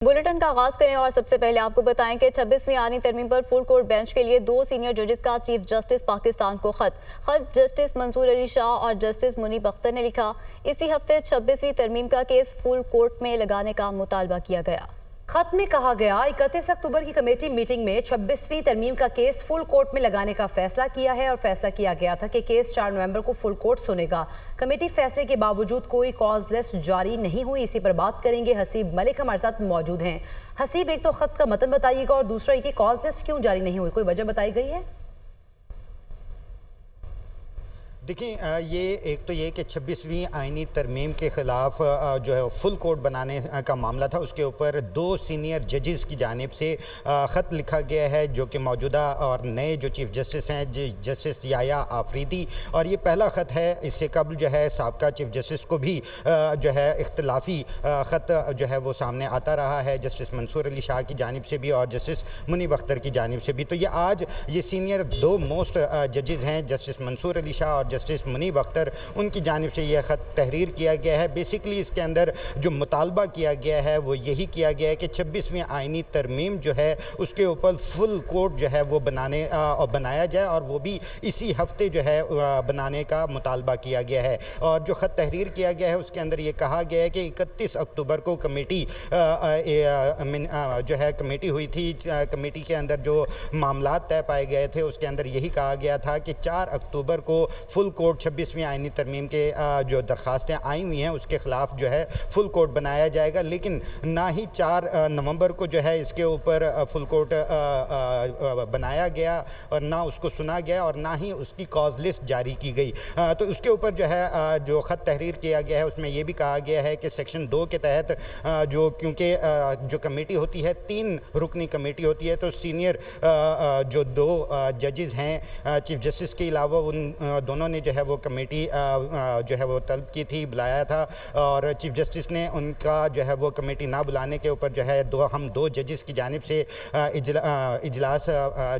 Bulletin का आगाज करें और सबसे पहले आपको बताएं कि 26वीं आईनी तरमीम पर फुल कोर्ट बेंच के लिए 2 सीनियर जजेस का चीफ जस्टिस पाकिस्तान को खत जस्टिस मंसूर अली शाह और जस्टिस मुनीब अख्तर ने लिखा। इसी हफ्ते 26वीं तरमीम का केस फुल कोर्ट में लगाने का मुतालबा किया गया। खत में कहा गया 31 अक्टूबर की कमेटी मीटिंग में 26वीं तरमीम का केस फुल कोर्ट में लगाने का फैसला किया है और फैसला किया गया था कि केस 4 नवंबर को फुल कोर्ट सुनेगा। कमेटी फैसले के बावजूद कोई कॉज लिस्ट जारी नहीं हुई। इसी पर बात करेंगे। हसीब मलिक हमारे साथ मौजूद हैं। हसीब, एक तो खत का मतन बताइएगा और दूसरा ये कि कॉज लिस्ट क्यों जारी नहीं हुई, कोई वजह बताई गई है? देखिए, ये एक तो ये कि 26वीं आईनी तरमीम के ख़िलाफ़ जो है फुल कोर्ट बनाने का मामला था, उसके ऊपर 2 सीनियर जजेस की जानिब से ख़त लिखा गया है जो कि मौजूदा और नए जो चीफ़ जस्टिस हैं जस्टिस याया आफरीदी, और ये पहला ख़त है। इससे कबल जो है साबका चीफ़ जस्टिस को भी जो है इख्तलाफी ख़त जो है वो सामने आता रहा है, जस्टिस मंसूर अली शाह की जानिब से भी और जस्टिस मुनीब अख्तर की जानिब से भी। तो ये आज ये सीनियर 2 मोस्ट जजेस हैं, जस्टिस मंसूर अली शाह और जस्टिस मुनीब अख्तर, उनकी जानिब से यह ख़त तहरीर किया गया है। बेसिकली इसके अंदर जो मुतालबा किया गया है वो यही किया गया है कि 26वीं आईनी तरमीम जो है उसके ऊपर फुल कोर्ट जो है वो बनाया जाए और वो भी इसी हफ्ते जो है बनाने का मुतालबा किया गया है। और जो ख़त तहरीर किया गया है उसके अंदर ये कहा गया है कि 31 अक्टूबर को कमेटी जो है कमेटी हुई थी। कमेटी के अंदर जो मामलात तय पाए गए थे उसके अंदर यही कहा गया था कि 4 अक्टूबर को फुल कोर्ट 26वीं आईनी तरमीम के जो दरख्वास्तें आई हुई हैं उसके ख़िलाफ़ जो है फुल कोर्ट बनाया जाएगा, लेकिन ना ही 4 नवंबर को जो है इसके ऊपर फुल कोर्ट बनाया गया और ना उसको सुना गया और ना ही उसकी कॉज लिस्ट जारी की गई। तो उसके ऊपर जो है जो ख़त तहरीर किया गया है उसमें यह भी कहा गया है कि सेक्शन 2 के तहत जो क्योंकि जो कमेटी होती है 3 रुकनी कमेटी होती है, तो सीनियर जो 2 जजेस हैं चीफ जस्टिस के अलावा उन दोनों ने जो है वो कमेटी जो है वो तलब की थी, बुलाया था, और चीफ जस्टिस ने उनका जो है वो कमेटी ना बुलाने के ऊपर जो है हम 2 जजेस की जानिब से इजलास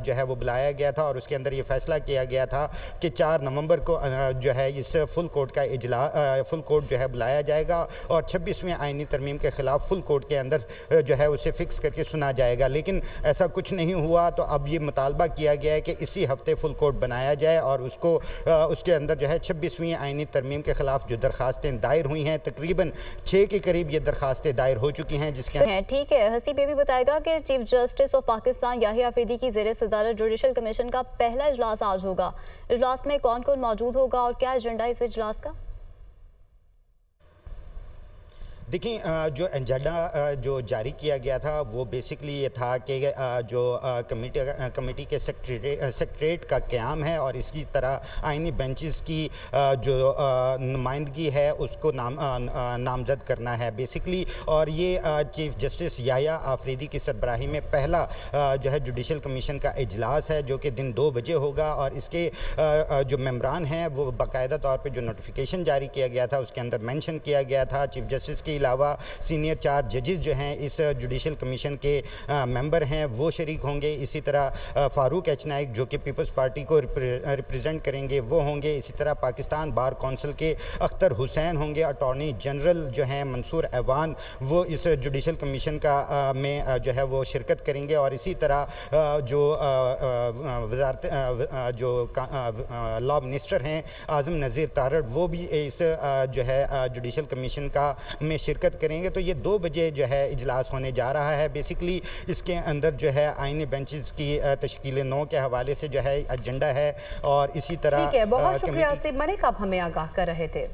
जो है वो बुलाया गया था और उसके अंदर ये फैसला किया गया था कि 4 नवंबर को जो है इस फुल कोर्ट का फुल कोर्ट जो है बुलाया जाएगा और 26वीं आईनी तरमीम के ख़िलाफ़ फुल कोर्ट के अंदर जो है उसे फिक्स करके सुना जाएगा। लेकिन ऐसा कुछ नहीं हुआ, तो अब ये मुतालबा किया गया है कि इसी हफ्ते फुल कोर्ट बनाया जाए और उसके अंदर जो है 26वीं आईनी तरमीम के ख़िलाफ़ जो दरख्वास्तें दायर हुई हैं, तकरीबन 6 के करीब ये दरख्वास्तें दायर हो चुकी हैं जिसके ठीक है। हसीब ये भी बताएगा कि chief justice of Pakistan Yahya Afridi की ज़ेर सदारत जुडिशल कमीशन का पहला इजलास आज होगा। इजलास में कौन कौन मौजूद होगा और क्या एजेंडा इस इजलास का? देखिए, जो एजेंडा जो जारी किया गया था वो बेसिकली ये था कि जो कमेटी के सेक्रेटरीट का क़याम है और इसी तरह आइनी बेंचेस की जो नुमाइंदगी है उसको नामज़द करना है बेसिकली। और ये चीफ जस्टिस याहिया आफरीदी की सरबराही में पहला जो है जुडिशल कमीशन का इजलास है जो कि दिन 2 बजे होगा और इसके जो मेंबरान हैं वो बाकायदा तौर पे जो नोटिफिकेशन जारी किया गया था उसके अंदर मेंशन किया गया था। चीफ जस्टिस के अलावा सीनियर 4 जजेस जो हैं इस जुडिशल कमीशन के मेंबर हैं वो शरीक होंगे। इसी तरह फारूक एच नाइक जो कि पीपल्स पार्टी को रिप्रेजेंट करेंगे वो होंगे। इसी तरह पाकिस्तान बार कौंसिल के अख्तर हुसैन होंगे। अटॉर्नी जनरल जो हैं मंसूर ऐवान वो इस जुडिशल कमीशन का में जो है वो शिरकत करेंगे। और इसी तरह जो वज़ारत जो लॉ मिनिस्टर हैं आज़म नज़ीर तारड़ वो भी इस जो है जुडिशल कमीशन का में शिरकत करेंगे। तो ये 2 बजे जो है इजलास होने जा रहा है। बेसिकली इसके अंदर जो है आईनी बेंचेस की तश्कील 9 के हवाले से जो है एजेंडा है और इसी तरह। ठीक है, बहुत शुक्रिया हसीब मलिक, आप हमें आगाह कर रहे थे।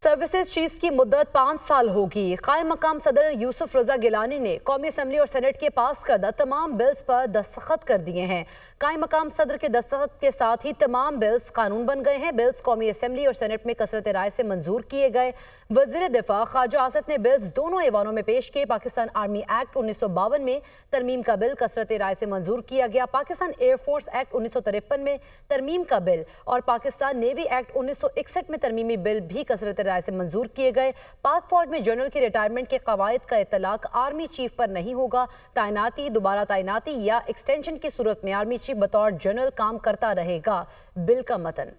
सर्विसेज चीफ्स की मुद्दत 5 साल होगी। कायम मकाम सदर यूसुफ रजा गिलानी ने कौमी असम्बली और सेनेट के पास करदा तमाम बिल्स पर दस्तखत कर दिए हैं। कायम मकाम सदर के दस्तखत के साथ ही तमाम बिल्स कानून बन गए हैं। बिल्स कौमी असम्बली और सेनेट में कसरत राय से मंजूर किए गए। वज़ीर दिफा ख्वाजा आसिफ ने बिल्स दोनों ऐवानों में पेश किए। पाकिस्तान आर्मी एक्ट 1952 में तरमीम का बिल कसरत राय से मंजूर किया गया। पाकिस्तान एयरफोर्स एक्ट 1953 में तरमीम का बिल और पाकिस्तान नेवी एक्ट 1961 में तरमीमी बिल भी कसरत राय से मंजूर किए गए। पाक फौज में जनरल की रिटायरमेंट के कवायद का इतलाक आर्मी चीफ पर नहीं होगा। तैनाती, दोबारा तैनाती या एक्सटेंशन की सूरत में आर्मी चीफ बतौर जनरल काम करता रहेगा। बिल का मतन।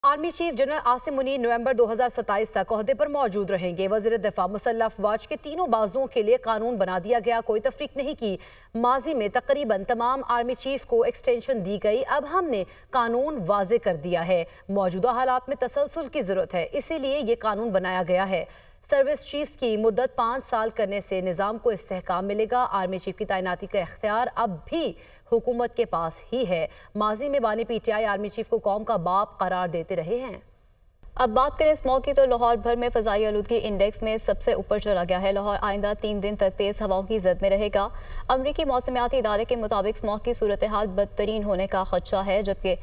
Army chief general Asim Munir नवंबर 2027 तक ओहदे पर मौजूद रहेंगे। वज़ीर दिफा मुसल्लह अफवाज के तीनों बाजुओं के लिए कानून बना दिया गया, कोई तफरीक नहीं की। माजी में तकरीबन तमाम आर्मी चीफ को एक्सटेंशन दी गई, अब हमने कानून वाजे कर दिया है। मौजूदा हालात में तसलसल की ज़रूरत है, इसीलिए ये कानून बनाया गया है। सर्विस चीफ्स की मुद्दत 5 साल करने से निज़ाम को इस्तेहकाम मिलेगा। आर्मी चीफ की तैनाती का इख्तियार अब भी हुकूमत के पास ही है। माजी में बानी PTI आर्मी चीफ को कौम का बाप करार देते रहे हैं। अब बात करें स्मॉग की, तो लाहौर भर में फ़ज़ाई आलूदगी इंडेक्स में सबसे ऊपर चला गया है। लाहौर आइंदा 3 दिन तक तेज़ हवाओं की जद में रहेगा। अमरीकी मौसमियाती इदारे के मुताबिक स्मॉग की सूरत हाल बदतरीन होने का खदशा है, जबकि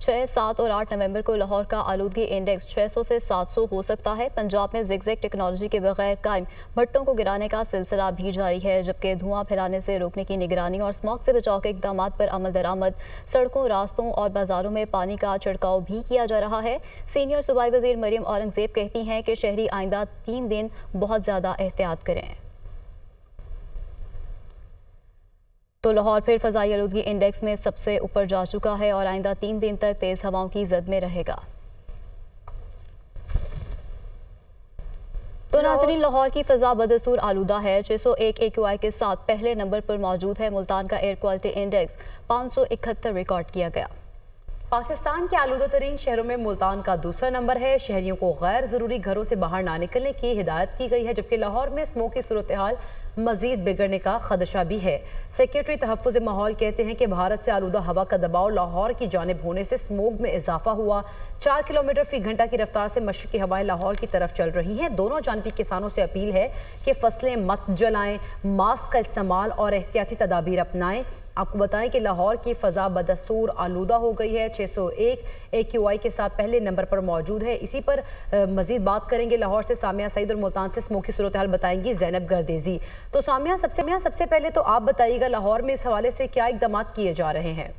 6, 7 और 8 नवंबर को लाहौर का आलूदगी इंडेक्स 600 से 700 हो सकता है। पंजाब में ज़िगज़ैग टेक्नोलॉजी के बगैर कायम भट्टों को गिराने का सिलसिला भी जारी है, जबकि धुआं फैलाने से रोकने की निगरानी और स्मॉग से बचाव के इक़दाम पर अमल दरामद। सड़कों, रास्तों और बाज़ारों में पानी का छिड़काव भी किया जा रहा है। सीनियर सूबाई वज़ीर मरियम औरंगज़ेब कहती हैं कि शहरी आइंदा 3 दिन बहुत ज़्यादा एहतियात करें। तो लाहौर फिर फ़ज़ाई आलूदगी इंडेक्स में सबसे ऊपर जा चुका है और आइंदा 3 दिन तक तेज़ हवाओं की जद में रहेगा। तो नाज़रीन, लाहौर की फ़ज़ा बदस्तूर आलूदा है। 601 AQI के साथ पहले नंबर पर मौजूद है। मुल्तान का एयर क्वालिटी इंडेक्स 571 रिकॉर्ड किया गया। पाकिस्तान के आलूदा तरीन शहरों में मुल्तान का दूसरा नंबर है। शहरियों को गैर ज़रूरी घरों से बाहर ना निकलने की हिदायत की गई है, जबकि लाहौर में स्मोक की सूरत हाल मजीद बिगड़ने का खदशा भी है। सेक्रेटरी तहफ़्फ़ुज़ माहौल कहते हैं कि भारत से आलूदा हवा का दबाव लाहौर की जानिब होने से स्मोक में इजाफा हुआ। 4 किलोमीटर फी घंटा की रफ्तार से मशरक़ी हवाएं लाहौर की तरफ चल रही हैं। दोनों जानिबी किसानों से अपील है कि फसलें मत जलाएं, मास्क का इस्तेमाल और एहतियाती तदाबीर अपनाएं। आपको बताएं कि लाहौर की फ़ज़ा बदस्तूर आलूदा हो गई है। 601 AQI के साथ पहले नंबर पर मौजूद है। इसी पर मज़ीद बात करेंगे। लाहौर से सामिया सईद और मुल्तान से स्मोक की सूरत हाल बताएंगी ज़ैनब गर्देजी। तो सामिया, सबसे पहले तो आप बताइएगा लाहौर में इस हवाले से क्या इक़दाम किए जा रहे हैं?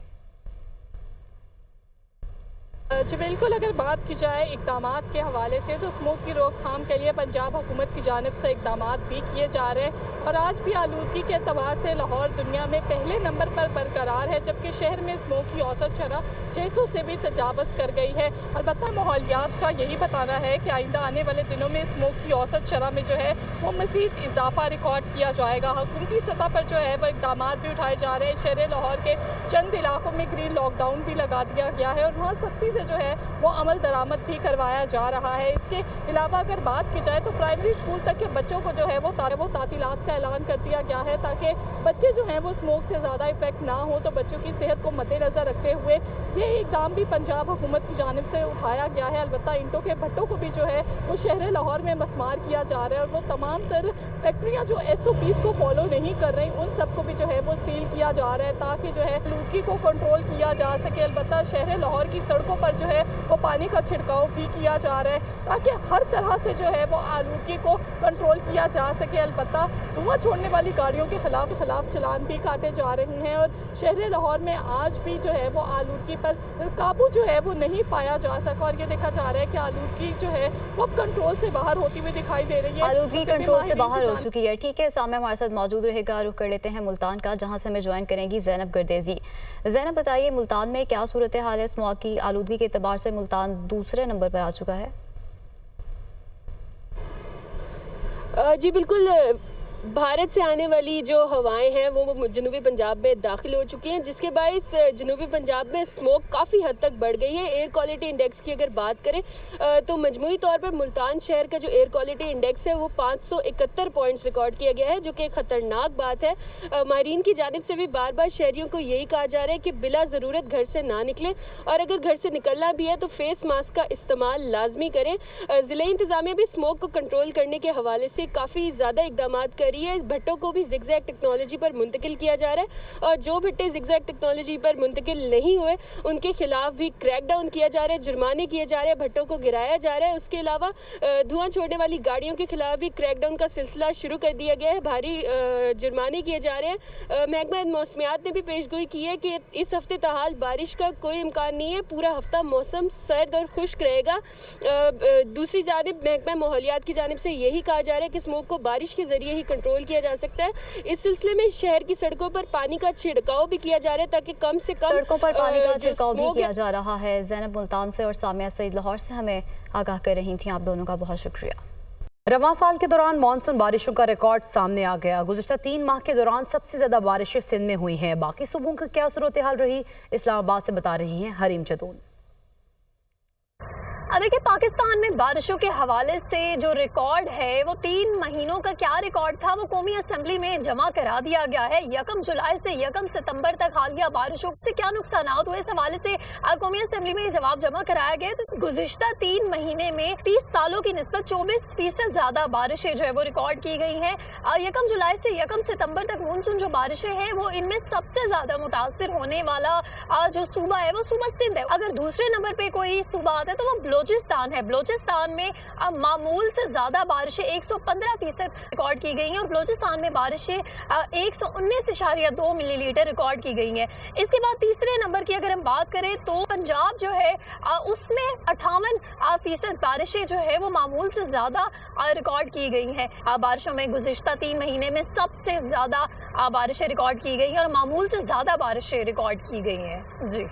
जी बिल्कुल, अगर बात की जाए इक़दाम के हवाले से तो स्मोक की रोकथाम के लिए पंजाब हुकूमत की जानिब से इक़दाम भी किए जा रहे हैं और आज भी आलूदगी के एतबार से लाहौर दुनिया में पहले नंबर पर बरकरार है, जबकि शहर में स्मोक की औसत शरह 600 से भी तजावज़ कर गई है। अलबत्ता माहौलियात का यही बताना है कि आइंदा आने वाले दिनों में स्मोक की औसत शरह में जो है वो मज़ीद इजाफा रिकॉर्ड किया जाएगा। हुकूमती सतह पर जो है वो इक़दाम भी उठाए जा रहे हैं। शहर लाहौर के चंद इलाकों में ग्रीन लॉकडाउन भी लगा दिया गया है और वहाँ सख्ती से जो है वो अमल दरामद भी करवाया जा रहा है। इसके अलावा अगर बात की जाए तो प्राइमरी स्कूल तक के बच्चों को जो है वो तातीलात का ऐलान कर दिया गया है, ताकि बच्चे जो हैं वो स्मोक से ज़्यादा इफेक्ट ना हो। तो बच्चों की सेहत को मद्देनज़र रखते हुए ये इक़दाम भी पंजाब हुकूमत की जानिब से उठाया गया है। अलबत्ता ईंटों के भट्टों को भी जो है वो शहर लाहौर में मस्मार किया जा रहा है और वो तमाम तर फैक्ट्रियाँ जो SOPs को फॉलो नहीं कर रही उन सबको भी जो है वो सील किया जा रहा है, ताकि जो है आलूदगी को कंट्रोल किया जा सके। अलबत्ता शहर लाहौर की सड़कों पर जो है वो पानी का छिड़काव भी किया जा रहा है, ताकि हर तरह से जो है वो आलूदगी को कंट्रोल किया जा सके। अलबत्ता धुआं छोड़ने वाली गाड़ियों के खिलाफ चलान भी काटे जा रहे हैं और शहर लाहौर में आज भी जो है वो आलूदगी पर काबू जो है वो नहीं पाया जा सका और ये देखा जा रहा है कि आलूदगी जो है वो कंट्रोल से बाहर होती हुई दिखाई दे रही है। आलूदगी कंट्रोल से बाहर हो चुकी है। ठीक है, सामने हमारे साथ मौजूद रहेगा। रुख कर लेते हैं मुल्तान का, जहां से हमें ज्वाइन करेंगी ज़ैनब गर्देजी। ज़ैनब, बताइए मुल्तान में क्या सूरत हाल है? स्मॉग की आलूदगी के एतबार से मुल्तान दूसरे नंबर पर आ चुका है। जी बिल्कुल, भारत से आने वाली जो हवाएं हैं वो जनूबी पंजाब में दाखिल हो चुकी हैं, जिसके बायस जनूबी पंजाब में स्मोक काफ़ी हद तक बढ़ गई है। एयर क्वालिटी इंडेक्स की अगर बात करें तो मजमूई तौर पर मुल्तान शहर का जो एयर क्वालिटी इंडेक्स है वो 571 पॉइंट्स रिकॉर्ड किया गया है, जो कि ख़तरनाक बात है। माहिरीन की जानिब से भी बार बार शहरियों को यही कहा जा रहा है कि बिला ज़रूरत घर से ना निकलें और अगर घर से निकलना भी है तो फेस मास्क का इस्तेमाल लाजमी करें। ज़िले इंतज़ामिया भी स्मोक को कंट्रोल करने के हवाले से काफ़ी ज़्यादा इक़दाम कर रही है। इस भट्टों को भी ज़िगज़ैग टेक्नोलॉजी पर मुंतकिल किया जा रहा है और जो भट्टे ज़िगज़ैग टेक्नोलॉजी पर मुंतकिल नहीं हुए उनके खिलाफ भी क्रैक डाउन किया जा रहा है, जुर्माने किए जा रहे हैं, भट्टों को गिराया जा रहा है। उसके अलावा धुआं छोड़ने वाली गाड़ियों के खिलाफ भी क्रैक डाउन का सिलसिला शुरू कर दिया गया है, भारी जुर्माने किए जा रहे हैं। महकमा मौसमियात ने भी पेशगोई की है कि इस हफ्ते ताहाल बारिश का कोई इम्कान नहीं है, पूरा हफ्ता मौसम सर्द और खुश्क रहेगा। दूसरी जानिब महकमा माहौलियात की जानिब से यही कहा जा रहा है कि स्मोक को बारिश के ज़रिए ही कंट्रोल किया जा सकता है। इस सिलसिले में शहर की सड़कों पर पानी का छिड़काव भी किया जा रहा है ताकि कम से कम सड़कों पर पानी का जो छिड़काव भी स्मोक किया जा रहा है। ज़ैनब मुल्तान से और सामिया सईद लाहौर से हमें आगाह कर रही थी। आप दोनों का बहुत शुक्रिया। रवां साल के दौरान मानसून बारिशों का रिकॉर्ड सामने आ गया। गुज़िश्ता 3 माह के दौरान सबसे ज़्यादा बारिशें सिंध में हुई हैं। बाकी सूबों की क्या सूरत हाल रही, इस्लामाबाद से बता रही हैं हरीम जदून। देखिए, पाकिस्तान में बारिशों के हवाले से जो रिकॉर्ड है वो 3 महीनों का क्या रिकॉर्ड था वो कौमी असेंबली में जमा करा दिया गया है। 1 जुलाई से 1 सितंबर तक हालिया बारिशों से क्या नुकसान हुए, इस हवाले से कौमी असेंबली में जवाब जमा कराया गया। तो गुज़िश्ता 3 महीने में 30 सालों की निस्बत 24% ज्यादा बारिशें जो है वो रिकॉर्ड की गई हैं। 1 जुलाई से 1 सितंबर तक मानसून जो बारिशें हैं वो इनमें सबसे ज्यादा मुतासिर होने वाला जो सूबा है वो सूबा सिंध है। अगर दूसरे नंबर पे कोई सूबा आता है तो वो बलोचिस्तान है। बलोचिस्तान में मामूल से ज्यादा बारिशें 115% रिकॉर्ड की गई हैं और बलोचिस्तान में बारिशें 119.2 मिलीलीटर रिकॉर्ड की गई हैं। इसके बाद तीसरे नंबर की अगर हम बात करें तो पंजाब जो है उसमें 58% बारिशें जो है वो मामूल से ज्यादा रिकॉर्ड की गई हैं। बारिशों में गुज़िश्ता 3 महीने में सबसे ज्यादा बारिशें रिकॉर्ड की गई हैं और मामूल से ज्यादा बारिशें रिकॉर्ड की गई हैं। जी।